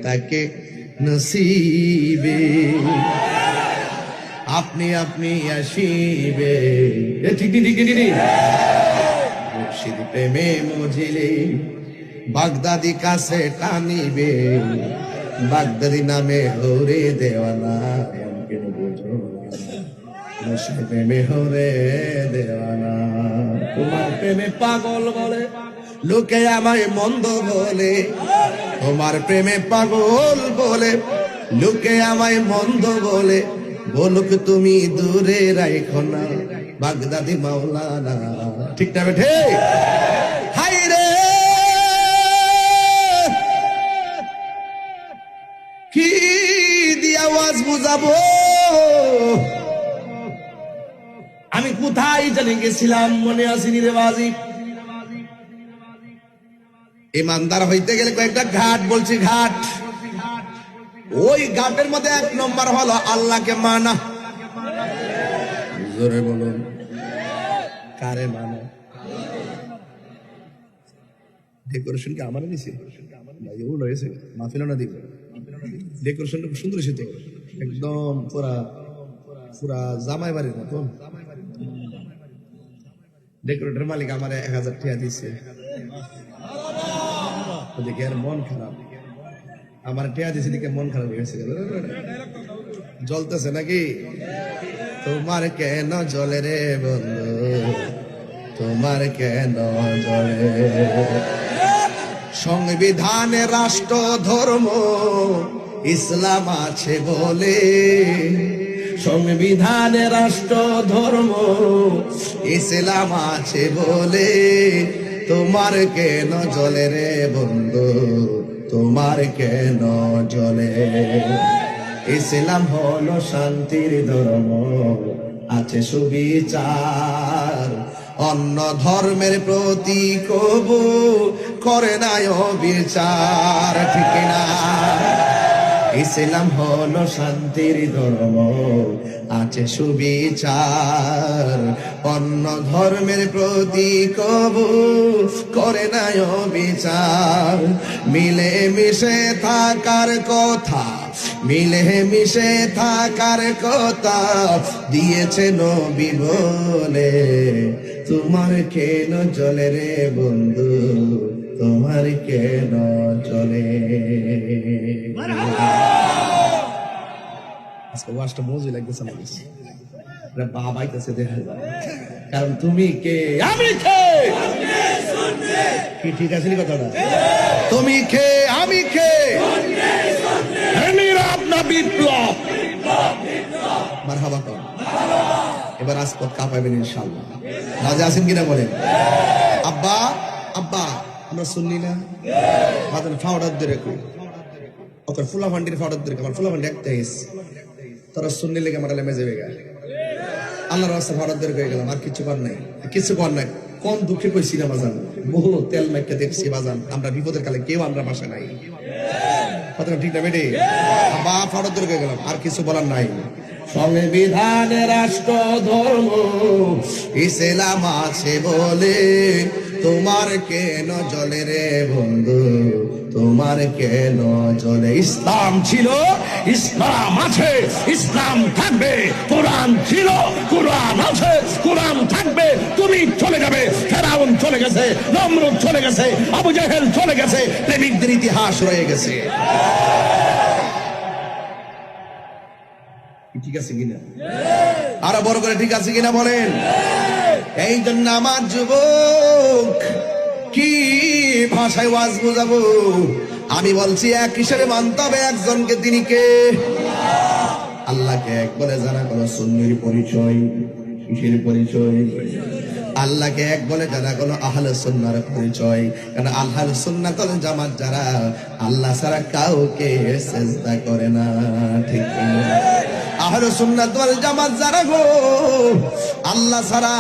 তাকে নসিবে আপনি আপনি আসিবে ঠিক মুর্শিদ প্রেমে মজিলে বাগদাদি কাছে টানিবে বাগদাদি নামে হরে দেওয়ানা কেন বুঝো মুর্শিদ প্রেমে হরে দেওয়ানা তোমার প্রেমে পাগল বলে লোকে আমায় মন্দ বলে তোমার প্রেমে পাগল বলে লোকে আমায় মন্দ বলে বলুক তুমি দূরে রাখো না বাগদাদি মাওলানা ঠিক না বেঠে হাই রে কি দিয়ে আওয়াজ বুঝাবো আমি কোথায় জানি গেছিলাম মনে আসেনি রে বাজি ইমানদার হইতে গেলে কয়েকটা ঘাট বলছি ঘাট ওই ঘাটের মধ্যে এক নম্বর হলো আল্লাহকে মানা জোরে বলুন কারে মানা ডেকোরেশন কি আমার দিছে ওগুলো হয়েছে মাহফিল না দিব ডেকোরেশন খুব সুন্দর হয়েছে একদম পুরা পুরা জামাই বাড়ির মতন ডেকোরেটর মালিক আমার 1000 টাকা দিছে দেখে আর মন খারাপ আমার টেয়া দিছে দেখে মন খারাপ হয়ে গেছে জ্বলতেছে নাকি তোমার কেন জ্বলে রে বন্ধু তোমার কেন জ্বলে সংবিধানে রাষ্ট্র ধর্ম ইসলাম আছে বলে সংবিধানে রাষ্ট্র ধর্ম ইসলাম আছে বলে তোমার কেন জ্বলে রে বন্ধু তোমার কেন জ্বলে ইসলাম হলো শান্তির ধর্ম আছে সুবিচার অন্য ধর্মের প্রতি কবু করে না বিচার ঠিক না ইসলাম হলো শান্তির ধর্ম আছে সুবিচার অন্য ধর্মের প্রতি কবু করে না বিচার মিলে মিশে থাকার কথা মিলে মিশে থাকার কথা দিয়েছে নবী বলে তোমার কেন জ্বলে রে বন্ধু তোমার কেন জ্বলে আজকে ওয়াজটা মজা লাগতেছে না বাবাই কাছে দেখা যায় কারণ তুমি কে আমি কে কি ঠিক আছে কথাটা তুমি কে আমি কে আপনার বিপ্লব মারহাবা কর এবার আসপদ কাঁপাবেন ইনশাআল্লাহ রাজা আছেন কিনা বলেন আব্বা আব্বা আমরা শুনলি না মাথার ফাওড়ার ধরে কই ওকে ফুলা ফান্ডির ফাওড়ার ধরে আমার ফুলা ফান্ডি একটা এস তোরা শুনলি লেগে আমার লেমে যাবে গা আল্লাহর রাস্তা ফাওড়ার ধরে কই গেলাম আর কিছু কর নাই কিছু কর নাই কোন দুঃখে কইছি না বাজান বহু তেল মাইকে দেখছি বাজান আমরা বিপদের কালে কেউ আমরা বাসা নাই কথা ঠিক না বেটে আব্বা ফাওড়ার ধরে কই গেলাম আর কিছু বলার নাই সংবিধানে রাষ্ট্র ধর্ম ইসলাম আছে বলে তোমার কেন জ্বলে রে বন্ধু তোমার কেন জ্বলে ইসলাম ছিল ইসলাম আছে ইসলাম থাকবে কোরআন ছিল কোরআন আছে কোরআন থাকবে তুমি চলে যাবে ফেরাউন চলে গেছে নমরুদ চলে গেছে আবু জাহেল চলে গেছে প্রেমিকদের ইতিহাস রয়ে গেছে ঠিক আছে কিনা আরো বড় করে ঠিক আছে কিনা বলেন এই জন্য আমার যুবক কি ভাষায় ওয়াজ বোঝাবো আমি বলছি এক হিসেবে মানতে হবে একজনকে তিনি কে আল্লাহকে এক বলে জানা কোনো সুন্নির পরিচয় কিসের পরিচয় আল্লাহকে এক বলে জানা কোনো আহলে সুন্নাহর পরিচয় কারণ আহলে সুন্নাত ওয়াল জামাত যারা আল্লাহ ছাড়া কাউকে সিজদা করে না ঠিক না আহলে সুন্নাত ওয়াল জামাত যারা গো আল্লাহ ছাড়া